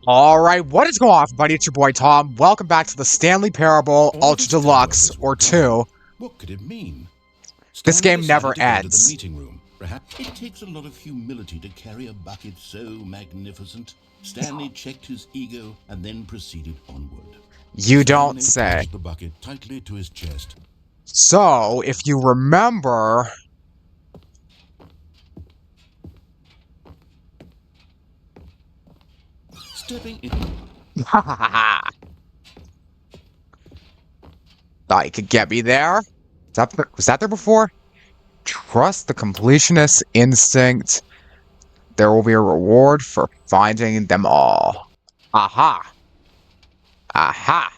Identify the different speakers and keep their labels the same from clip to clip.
Speaker 1: Alright, what is going on, everybody? It's your boy Tom. Welcome back to the Stanley Parable Ultra Deluxe, or 2.
Speaker 2: What could it mean?
Speaker 1: This game never
Speaker 2: decided to go to
Speaker 1: ends.
Speaker 2: the meeting room. Perhaps it takes a lot of humility to carry a bucket so magnificent. Stanley checked his ego and then proceeded onward.
Speaker 1: You don't
Speaker 2: Stanley
Speaker 1: say.
Speaker 2: clutched the bucket tightly to his chest.
Speaker 1: So, if you remember...
Speaker 2: Stepping in.
Speaker 1: Thought you could get me there? Was that there before? Trust the completionist instinct. There will be a reward for finding them all. Aha! Aha!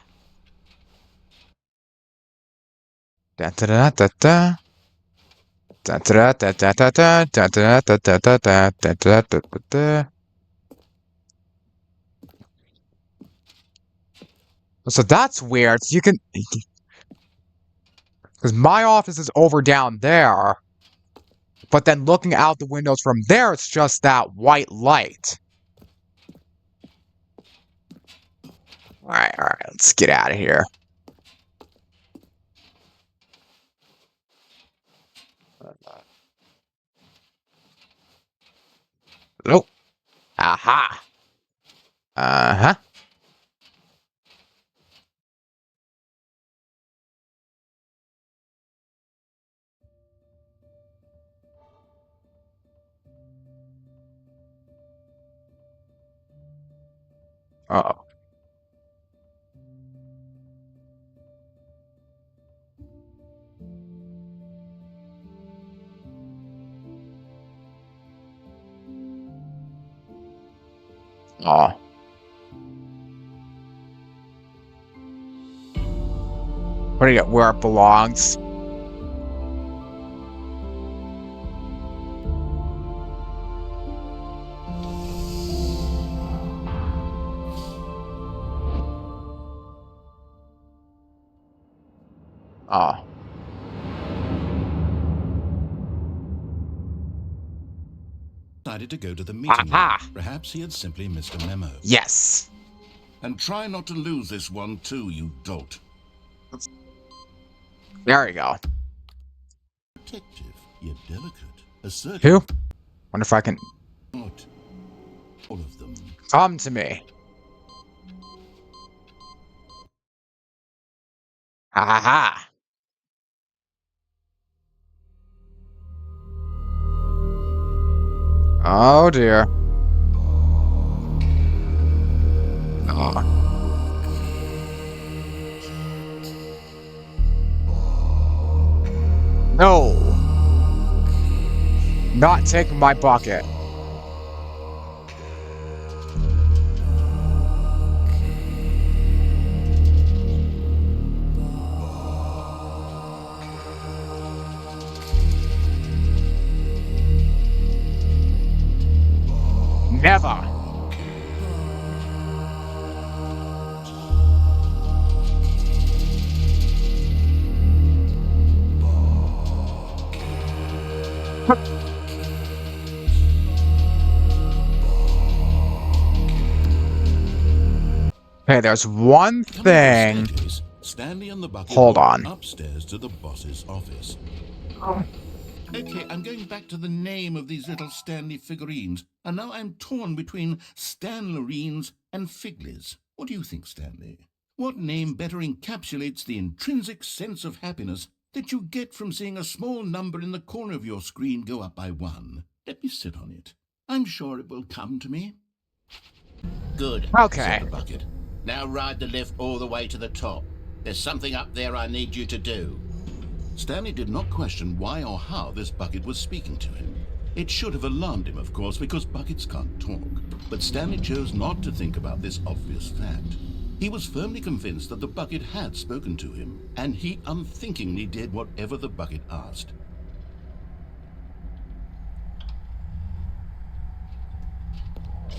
Speaker 1: Da da da da da. Da da da da da da da da da da da da da da da da. So that's weird. So you can, because my office is over down there, but then looking out the windows from there, it's just that white light. All right, let's get out of here. Oh, aha. Uh-huh. Uh-oh. Oh. Putting it where it belongs. Oh.
Speaker 2: Decided to go to the meeting room. Perhaps he had simply missed a memo.
Speaker 1: Yes.
Speaker 2: And try not to lose this one too, you dolt.
Speaker 1: There we go.
Speaker 2: Protective, yet delicate. Assertive.
Speaker 1: Who? Wonder if I can...
Speaker 2: Not all of them.
Speaker 1: Come to me. Ha ha. Oh dear. Oh. No. Not taking my bucket. Never. Okay, there's one thing.
Speaker 2: Stanley and the bucket
Speaker 1: Hold on.
Speaker 2: Upstairs to the boss's office. Okay, I'm going back to the name of these little Stanley figurines, and now I'm torn between STANLURINES and FIGLUREANLURINES. What do you think, Stanley? What name better encapsulates the intrinsic sense of happiness that you get from seeing a small number in the corner of your screen go up by 1? Let me sit on it. I'm sure it will come to me.
Speaker 3: Good,
Speaker 1: Okay.
Speaker 3: said the bucket. Now ride the lift all the way to the top. There's something up there I need you to do.
Speaker 2: Stanley did not question why or how this bucket was speaking to him. It should have alarmed him, of course, because buckets can't talk. But Stanley chose not to think about this obvious fact. He was firmly convinced that the bucket had spoken to him, and he unthinkingly did whatever the bucket asked.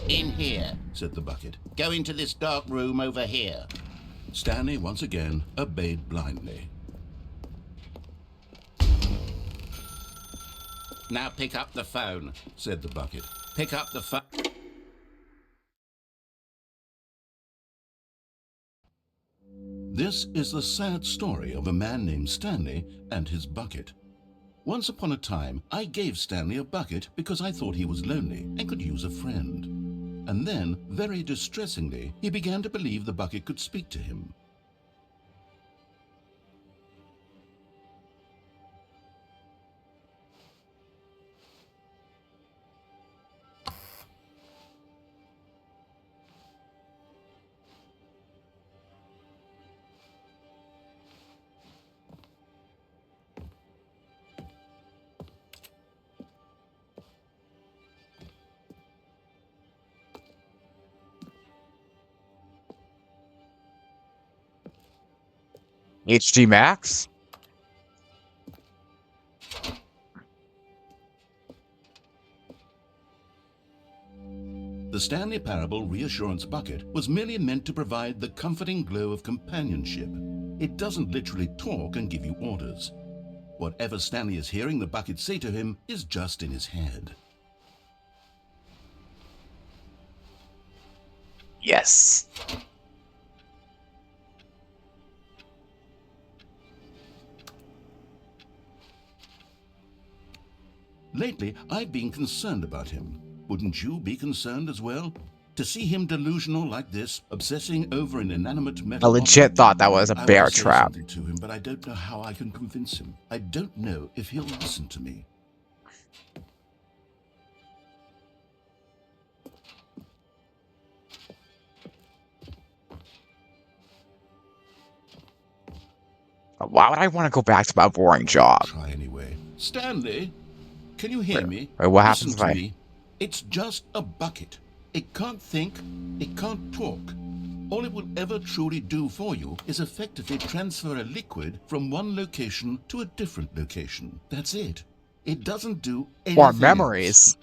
Speaker 3: In here,
Speaker 2: Said the bucket.
Speaker 3: go into this dark room over here.
Speaker 2: Stanley once again obeyed blindly.
Speaker 3: Now pick up the phone,
Speaker 2: Said the bucket.
Speaker 3: pick up the phone.
Speaker 2: This is the sad story of a man named Stanley and his bucket. Once upon a time, I gave Stanley a bucket because I thought he was lonely and could use a friend. And then, very distressingly, he began to believe the bucket could speak to him.
Speaker 1: HG Max?
Speaker 2: The Stanley Parable Reassurance Bucket was merely meant to provide the comforting glow of companionship. It doesn't literally talk and give you orders. Whatever Stanley is hearing the bucket say to him is just in his head.
Speaker 1: Yes.
Speaker 2: Lately, I've been concerned about him. Wouldn't you be concerned as well? To see him delusional like this, obsessing over an inanimate metal
Speaker 1: I legit
Speaker 2: object?
Speaker 1: thought that was a
Speaker 2: I
Speaker 1: bear
Speaker 2: want to say
Speaker 1: trap.
Speaker 2: something to him, but I don't know how I can convince him. I don't know if he'll listen to me.
Speaker 1: Why would I want to go back to my boring job?
Speaker 2: Try anyway. Stanley, can you hear me?
Speaker 1: Wait, what
Speaker 2: Listen
Speaker 1: happens if
Speaker 2: to
Speaker 1: I...
Speaker 2: me. It's just a bucket. It can't think. It can't talk. All it will ever truly do for you is effectively transfer a liquid from one location to a different location. That's it. It doesn't do anything
Speaker 1: Or memories.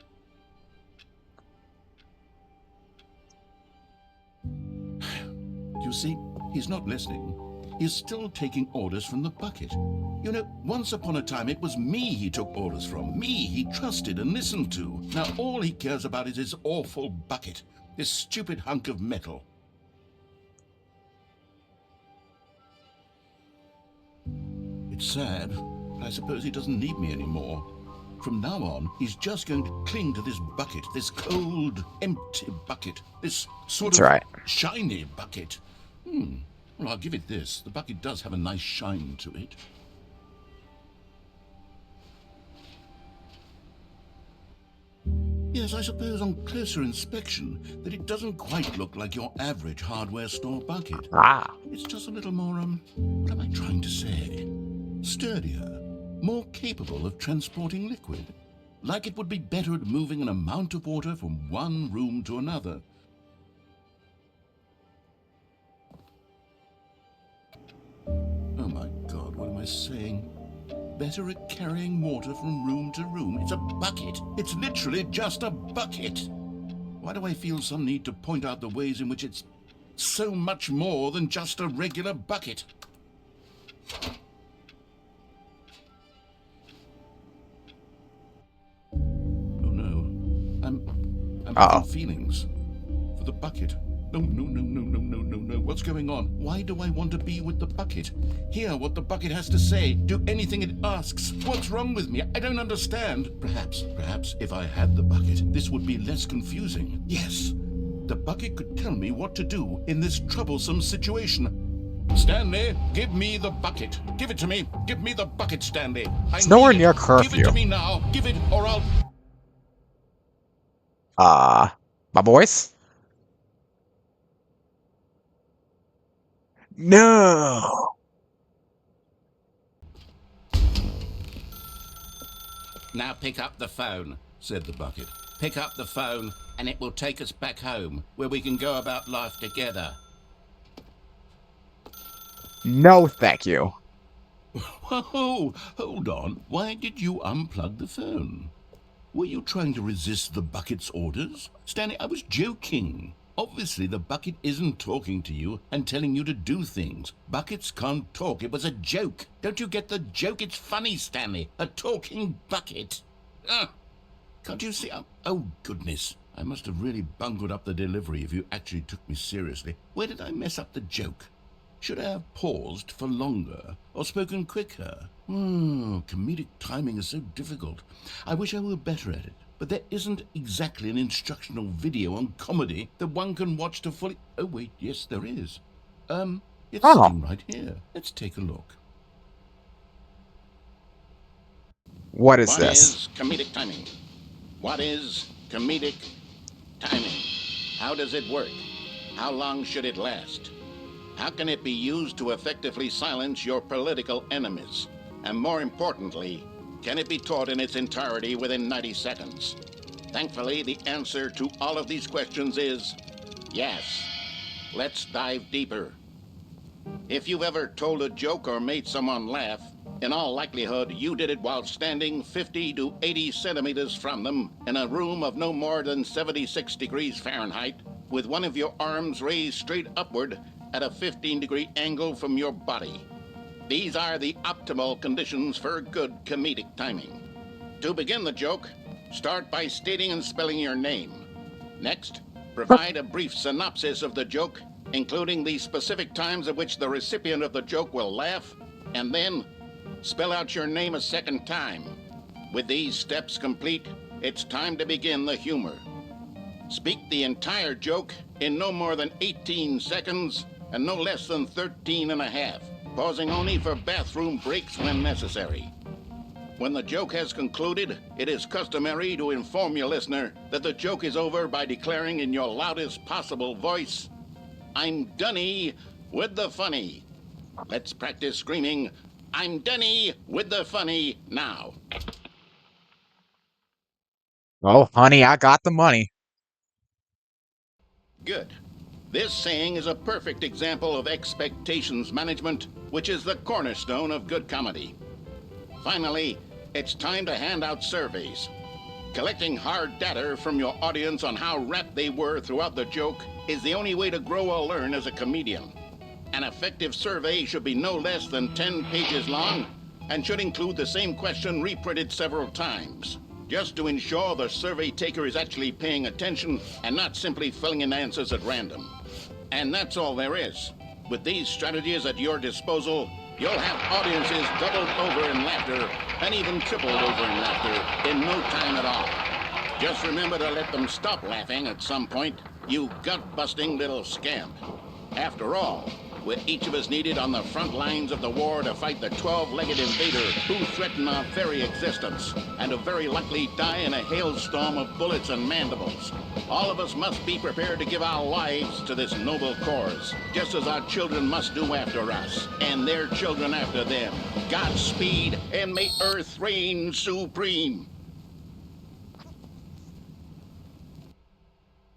Speaker 2: else. You see, he's not listening. He's still taking orders from the bucket. You know, once upon a time it was me he took orders from. Me he trusted and listened to. Now all he cares about is his awful bucket. This stupid hunk of metal. It's sad, but I suppose he doesn't need me anymore. From now on, he's just going to cling to this bucket, this cold, empty bucket, this sort
Speaker 1: That's
Speaker 2: of
Speaker 1: right.
Speaker 2: shiny bucket. Well, I'll give it this. The bucket does have a nice shine to it. Yes, I suppose on closer inspection that it doesn't quite look like your average hardware store bucket.
Speaker 1: Ah.
Speaker 2: It's just a little more, what am I trying to say? Sturdier, more capable of transporting liquid. Like it would be better at moving an amount of water from one room to another. Oh my God, what am I saying? Better at carrying water from room to room. It's a bucket. It's literally just a bucket. Why do I feel some need to point out the ways in which it's so much more than just a regular bucket? Oh no. I'm having feelings for the bucket. No. What's going on? Why do I want to be with the bucket? Hear what the bucket has to say. Do anything it asks. What's wrong with me? I don't understand. Perhaps if I had the bucket, this would be less confusing. Yes, the bucket could tell me what to do in this troublesome situation. Stanley, give me the bucket. Give it to me. Give me the bucket, Stanley.
Speaker 1: It's nowhere near
Speaker 2: Give it
Speaker 1: curfew.
Speaker 2: to me now. Give it or I'll...
Speaker 1: My voice? No.
Speaker 3: Now pick up the phone, said the bucket. Pick up the phone and it will take us back home, where we can go about life together.
Speaker 1: No, thank you.
Speaker 2: Whoa, hold on. Why did you unplug the phone? Were you trying to resist the bucket's orders? Stanley, I was joking. Obviously, the bucket isn't talking to you and telling you to do things. Buckets can't talk. It was a joke. Don't you get the joke? It's funny, Stanley. A talking bucket. Can't you see? Oh, goodness. I must have really bungled up the delivery if you actually took me seriously. Where did I mess up the joke?
Speaker 3: Should I have paused for longer or spoken quicker? Comedic timing is so difficult. I wish I were better at it. But there isn't exactly an instructional video on comedy that one can watch to fully... Oh, wait, yes, there is. It's
Speaker 1: Oh,
Speaker 3: sitting right here. Let's take a look.
Speaker 1: what is
Speaker 3: What
Speaker 1: this?
Speaker 3: is comedic timing? What is comedic timing? How does it work? How long should it last? How can it be used to effectively silence your political enemies? And more importantly, can it be taught in its entirety within 90 seconds? Thankfully, the answer to all of these questions is yes. Let's dive deeper. If you've ever told a joke or made someone laugh, in all likelihood, you did it while standing 50 to 80 centimeters from them in a room of no more than 76 degrees Fahrenheit, with one of your arms raised straight upward at a 15-degree angle from your body. These are the optimal conditions for good comedic timing. To begin the joke, start by stating and spelling your name. Next, provide a brief synopsis of the joke, including the specific times at which the recipient of the joke will laugh, and then spell out your name a second time. With these steps complete, it's time to begin the humor. Speak the entire joke in no more than 18 seconds and no less than 13 and a half, pausing only for bathroom breaks when necessary. When the joke has concluded, it is customary to inform your listener that the joke is over by declaring in your loudest possible voice, "I'm Dunny with the funny." Let's practice screaming, "I'm Dunny with the funny" now.
Speaker 1: Oh, honey, I got the money.
Speaker 3: Good. This saying is a perfect example of expectations management, which is the cornerstone of good comedy. Finally, it's time to hand out surveys. Collecting hard data from your audience on how rapt they were throughout the joke is the only way to grow or learn as a comedian. An effective survey should be no less than 10 pages long and should include the same question reprinted several times, just to ensure the survey taker is actually paying attention and not simply filling in answers at random. And that's all there is. With these strategies at your disposal, you'll have audiences doubled over in laughter and even tripled over in laughter in no time at all. Just remember to let them stop laughing at some point, you gut-busting little scamp. After all, we're each of us needed on the front lines of the war to fight the 12-legged invader who threaten our very existence and will very likely die in a hailstorm of bullets and mandibles. All of us must be prepared to give our lives to this noble cause, just as our children must do after us, and their children after them. Godspeed, and may Earth reign supreme.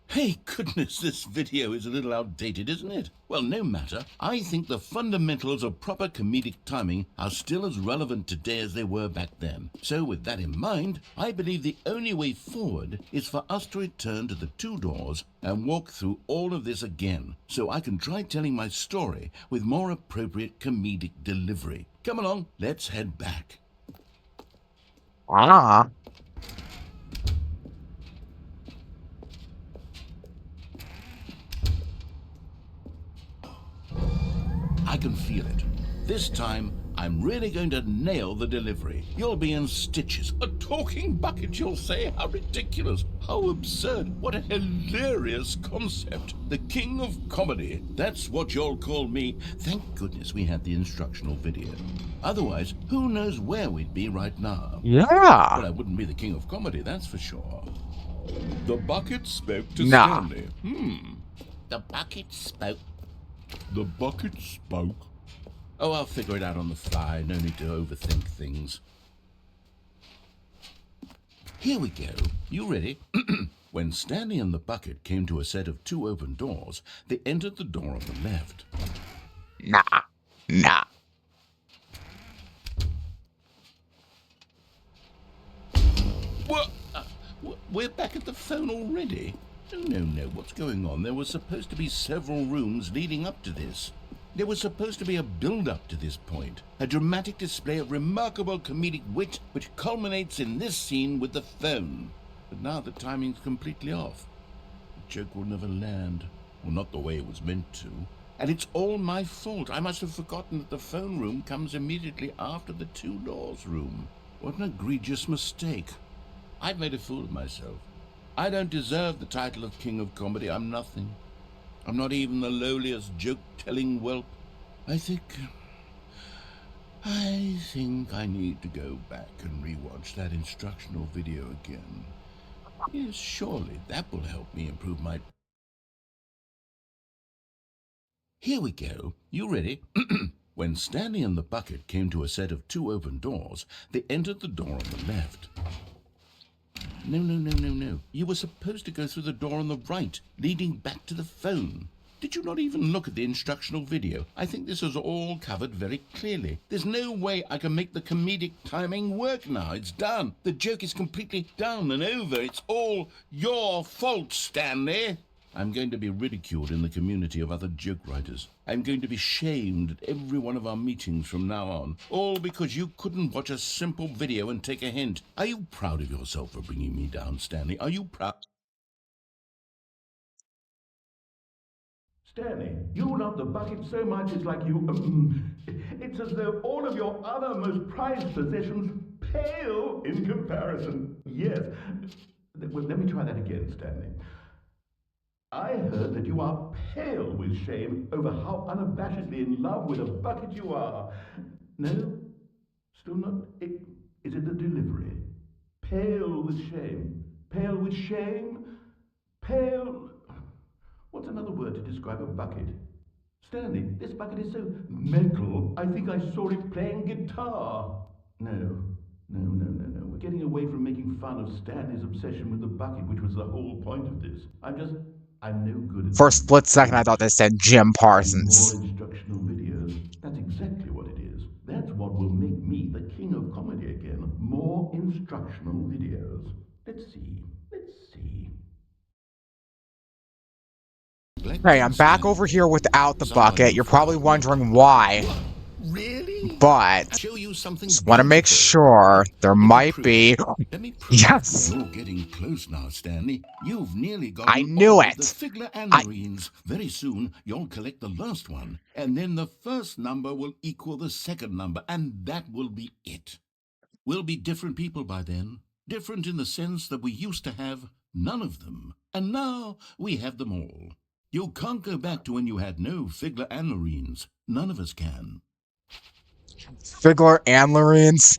Speaker 3: Hey, goodness, this video is a little outdated, isn't it? Well, no matter. I think the fundamentals of proper comedic timing are still as relevant today as they were back then. So with that in mind, I believe the only way forward is for us to return to the two doors and walk through all of this again, so I can try telling my story with more appropriate comedic delivery. Come along, let's head back.
Speaker 1: Ah.
Speaker 3: I can feel it. This time, I'm really going to nail the delivery. You'll be in stitches. A talking bucket, you'll say? How ridiculous. How absurd. What a hilarious concept. The king of comedy. That's what you'll call me. Thank goodness we had the instructional video. Otherwise, who knows where we'd be right now.
Speaker 1: Yeah.
Speaker 3: Well, I wouldn't be the king of comedy, that's for sure. The bucket spoke to
Speaker 1: Nah.
Speaker 3: Stanley. The bucket spoke. The bucket spoke. Oh, I'll figure it out on the fly. No need to overthink things. Here we go. You ready? When Stanley and the bucket came to a set of two open doors, they entered the door on the left.
Speaker 1: Nah.
Speaker 3: What? We're back at the phone already? No. What's going on? There were supposed to be several rooms leading up to this. There was supposed to be a build-up to this point, a dramatic display of remarkable comedic wit which culminates in this scene with the phone. But now the timing's completely off. The joke will never land, or not the way it was meant to,
Speaker 2: And it's all my fault. I must have forgotten that the phone room comes immediately after the two doors room. What an egregious mistake. I've made a fool of myself. I don't deserve the title of King of Comedy. I'm nothing. I'm not even the lowliest joke-telling whelp. I think I need to go back and rewatch that instructional video again. Yes, surely that will help me improve my... Here we go. You ready? When Stanley and the bucket came to a set of two open doors, they entered the door on the left. No. You were supposed to go through the door on the right, leading back to the phone. Did you not even look at the instructional video? I think this is all covered very clearly. There's no way I can make the comedic timing work now. It's done. The joke is completely done and over. It's all your fault, Stanley. I'm going to be ridiculed in the community of other joke writers. I'm going to be shamed at every one of our meetings from now on. All because you couldn't watch a simple video and take a hint. Are you proud of yourself for bringing me down, Stanley? Are you proud?
Speaker 4: Stanley, you love the bucket so much it's like you... it's as though all of your other most prized possessions pale in comparison. Yes. Well, let me try that again, Stanley. I heard that you are pale with shame over how unabashedly in love with a bucket you are. No? Still not? Is it the delivery? Pale with shame. Pale with shame? Pale... What's another word to describe a bucket? Stanley, this bucket is so metal, I think I saw it playing guitar. No. We're getting away from making fun of Stanley's obsession with the bucket, which was the whole point of this. I'm no good at...
Speaker 1: For a split second, I thought they said Jim
Speaker 4: More
Speaker 1: Parsons.
Speaker 4: instructional videos. That's exactly what it is. That's what will make me the king of comedy again. More instructional videos. Let's see.
Speaker 1: Hey, I'm back over here without the bucket. You're probably wondering why.
Speaker 2: Really?
Speaker 1: But
Speaker 2: Show you something
Speaker 1: just want to make
Speaker 2: beautiful.
Speaker 1: sure there might be...
Speaker 2: Let me prove
Speaker 1: Yes!
Speaker 2: You're getting close now, Stanley. You've nearly got
Speaker 1: I knew
Speaker 2: all
Speaker 1: it.
Speaker 2: the FIGLUREANLURINES. Very soon, you'll collect the last one, and then the first number will equal the second number, and that will be it. We'll be different people by then. Different in the sense that we used to have none of them, and now we have them all. You can't go back to when you had no FIGLUREANLURINES. None of us can.
Speaker 1: FIGLUREANLURINES.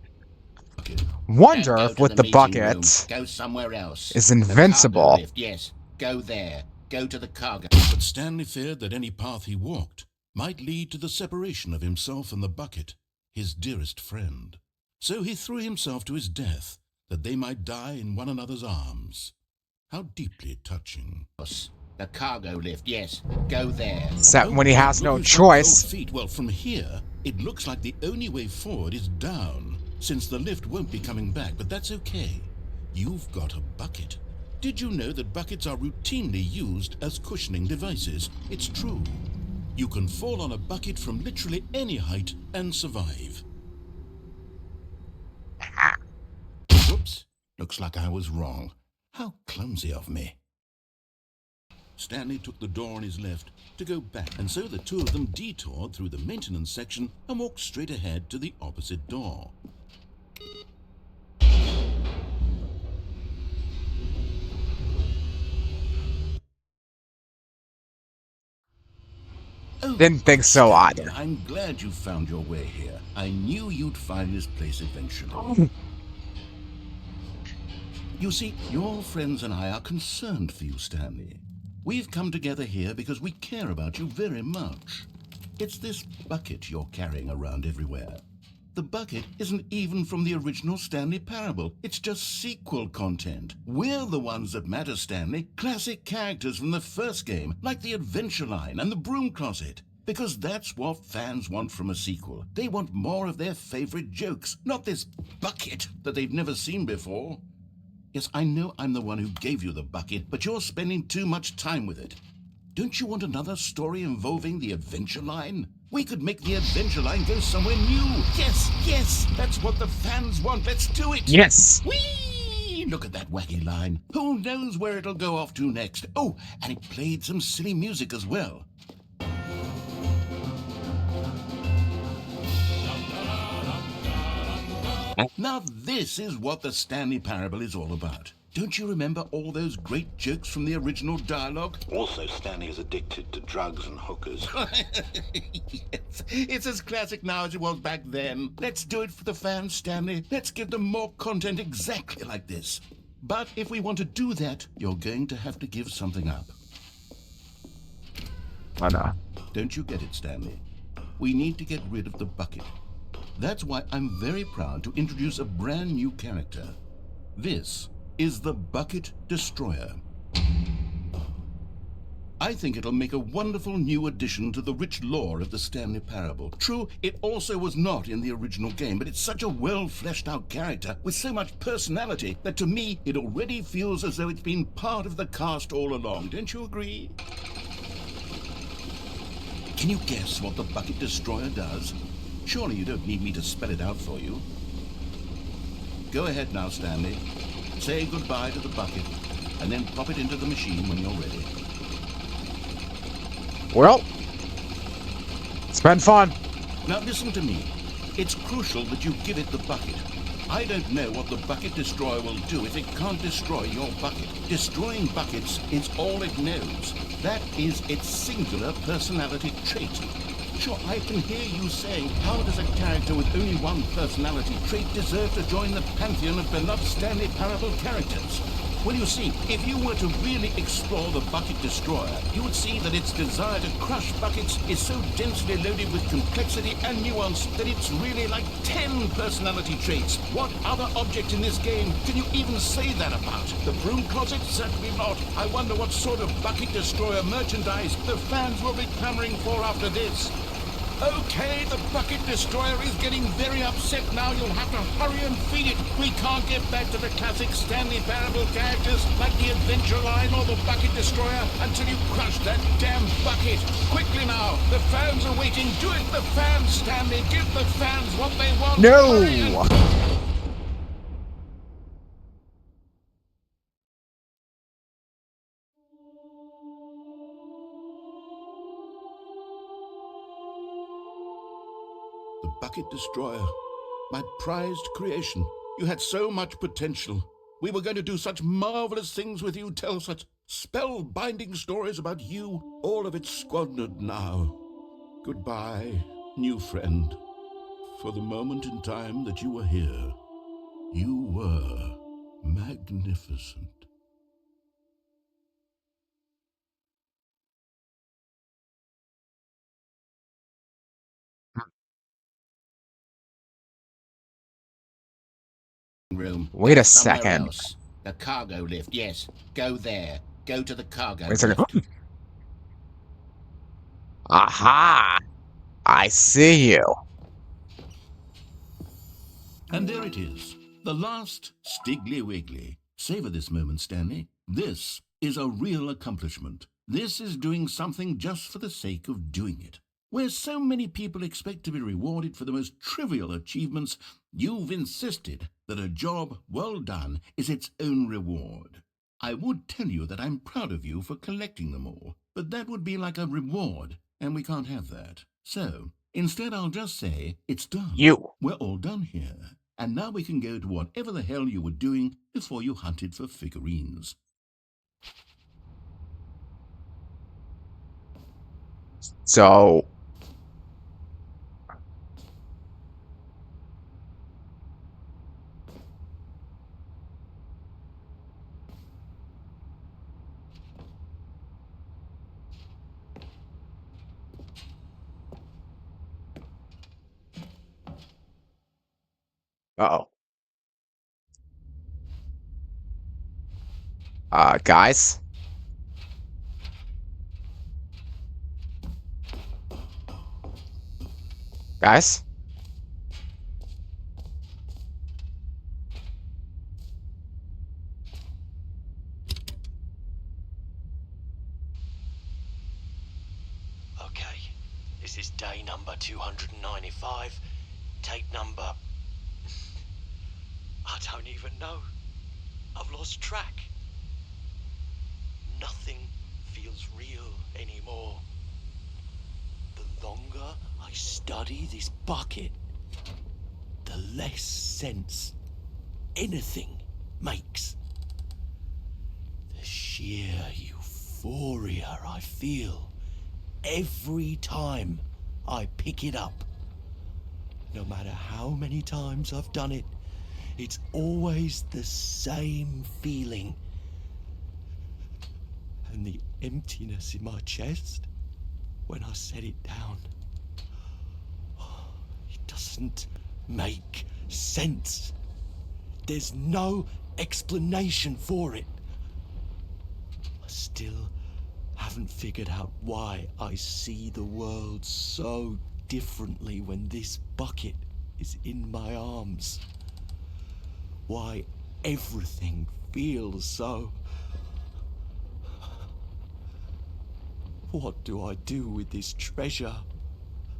Speaker 1: Wonder
Speaker 3: Don't
Speaker 1: if
Speaker 3: go
Speaker 1: with
Speaker 3: to
Speaker 1: the
Speaker 3: the meeting room.
Speaker 1: bucket
Speaker 3: Go somewhere else.
Speaker 1: is
Speaker 3: The cargo
Speaker 1: invincible.
Speaker 3: lift, yes. Go there. Go to the cargo.
Speaker 2: But Stanley feared that any path he walked might lead to the separation of himself and the bucket, his dearest friend. So he threw himself to his death, that they might die in one another's arms. How deeply touching.
Speaker 3: The cargo lift, yes. Go there.
Speaker 1: Except when he has no
Speaker 2: Look who's got cold
Speaker 1: choice.
Speaker 2: feet. Well, from here, it looks like the only way forward is down, since the lift won't be coming back, but that's okay. You've got a bucket. Did you know that buckets are routinely used as cushioning devices? It's true. You can fall on a bucket from literally any height and survive. Whoops. Looks like I was wrong. How clumsy of me. Stanley took the door on his left to go back, and so the two of them detoured through the maintenance section and walked straight ahead to the opposite door. Oh,
Speaker 1: Didn't think so
Speaker 2: Stanley,
Speaker 1: either.
Speaker 2: I'm glad you found your way here. I knew you'd find this place eventually. You see, your friends and I are concerned for you, Stanley. We've come together here because we care about you very much. It's this bucket you're carrying around everywhere. The bucket isn't even from the original Stanley Parable. It's just sequel content. We're the ones that matter, Stanley. Classic characters from the first game, like the Adventure Line and the Broom Closet. Because that's what fans want from a sequel. They want more of their favorite jokes, not this bucket that they've never seen before. Yes, I know I'm the one who gave you the bucket, but you're spending too much time with it. Don't you want another story involving the Adventure Line? We could make the Adventure Line go somewhere new. Yes, that's what the fans want. Let's do it.
Speaker 1: Yes.
Speaker 2: Whee! Look at that wacky line. Who knows where it'll go off to next? Oh, and it played some silly music as well. Now this is what the Stanley Parable is all about. Don't you remember all those great jokes from the original dialogue?
Speaker 3: Also, Stanley is addicted to drugs and hookers.
Speaker 2: Yes, it's as classic now as it was back then. Let's do it for the fans, Stanley. Let's give them more content exactly like this. But if we want to do that, you're going to have to give something up.
Speaker 1: Oh no.
Speaker 2: Don't you get it, Stanley? We need to get rid of the bucket. That's why I'm very proud to introduce a brand new character. This is the Bucket Destroyer. I think it'll make a wonderful new addition to the rich lore of the Stanley Parable. True, it also was not in the original game, but it's such a well-fleshed-out character with so much personality that to me it already feels as though it's been part of the cast all along. Don't you agree? Can you guess what the Bucket Destroyer does? Surely you don't need me to spell it out for you. Go ahead now, Stanley. Say goodbye to the bucket, and then pop it into the machine when you're ready.
Speaker 1: Well, it's been fun.
Speaker 2: Now listen to me. It's crucial that you give it the bucket. I don't know what the Bucket Destroyer will do if it can't destroy your bucket. Destroying buckets is all it knows. That is its singular personality trait. Sure, I can hear you saying, how does a character with only one personality trait deserve to join the pantheon of beloved Stanley Parable characters? Well, you see, if you were to really explore the Bucket Destroyer, you would see that its desire to crush buckets is so densely loaded with complexity and nuance that it's really like 10 personality traits. What other object in this game can you even say that about? The broom closet? Certainly not. I wonder what sort of Bucket Destroyer merchandise the fans will be clamoring for after this. Okay, the Bucket Destroyer is getting very upset now. You'll have to hurry and feed it. We can't get back to the classic Stanley Parable characters like the Adventure Line or the Bucket Destroyer until you crush that damn bucket. Quickly now, the fans are waiting. Do it, the fans, Stanley. Give the fans what they want.
Speaker 1: No!
Speaker 2: Hurry and... The Bucket Destroyer, my prized creation. You had so much potential. We were going to do such marvelous things with you, tell such spellbinding stories about you. All of it squandered now. Goodbye, new friend. For the moment in time that you were here, you were magnificent. Room.
Speaker 1: Wait a
Speaker 2: Somewhere
Speaker 1: second.
Speaker 2: else. The cargo lift, yes. Go there. Go to the cargo
Speaker 1: Wait a second.
Speaker 2: lift.
Speaker 1: Aha! I see you.
Speaker 2: And there it is. The last Stiggly Wiggly. Savor this moment, Stanley. This is a real accomplishment. This is doing something just for the sake of doing it. Where so many people expect to be rewarded for the most trivial achievements, you've insisted that a job well done is its own reward. I would tell you that I'm proud of you for collecting them all, but that would be like a reward, and we can't have that. So, instead I'll just say, it's done.
Speaker 1: You.
Speaker 2: We're all done here. And now we can go to whatever the hell you were doing before you hunted for figurines.
Speaker 1: So... Uh-oh. Guys? Guys?
Speaker 5: Okay, this is day number 295, tape number... I don't even know. I've lost track. Nothing feels real anymore. The longer I study this bucket, the less sense anything makes. The sheer euphoria I feel every time I pick it up. No matter how many times I've done it, it's always the same feeling. And the emptiness in my chest when I set it down. It doesn't make sense. There's no explanation for it. I still haven't figured out why I see the world so differently when this bucket is in my arms. Why everything feels so... What do I do with this treasure?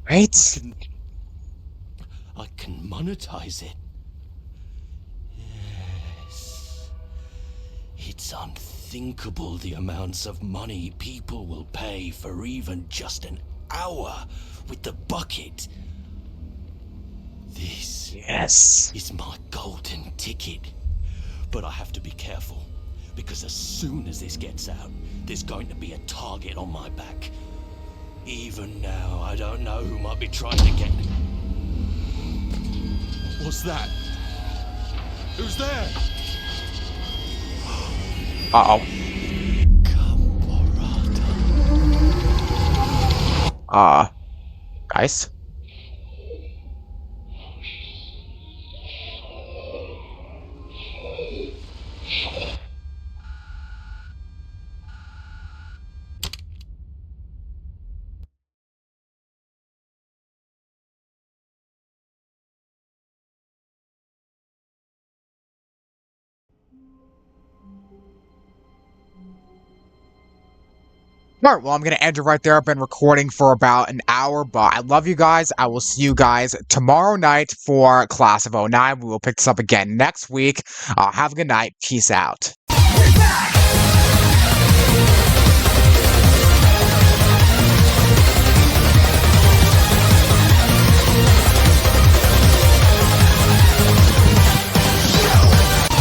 Speaker 1: Right?
Speaker 5: I can monetize it. Yes. It's unthinkable the amounts of money people will pay for even just an hour with the bucket. This
Speaker 1: Yes.
Speaker 5: is my golden ticket. But I have to be careful, because as soon as this gets out, there's going to be a target on my back. Even now, I don't know who might be trying to get... What's that? Who's there?
Speaker 1: Uh-oh.
Speaker 5: Camarada.
Speaker 1: Guys? All right, well, I'm going to end it right there. I've been recording for about an hour, but I love you guys. I will see you guys tomorrow night for Class of '09. We will pick this up again next week. Have a good night. Peace out.
Speaker 6: We're back!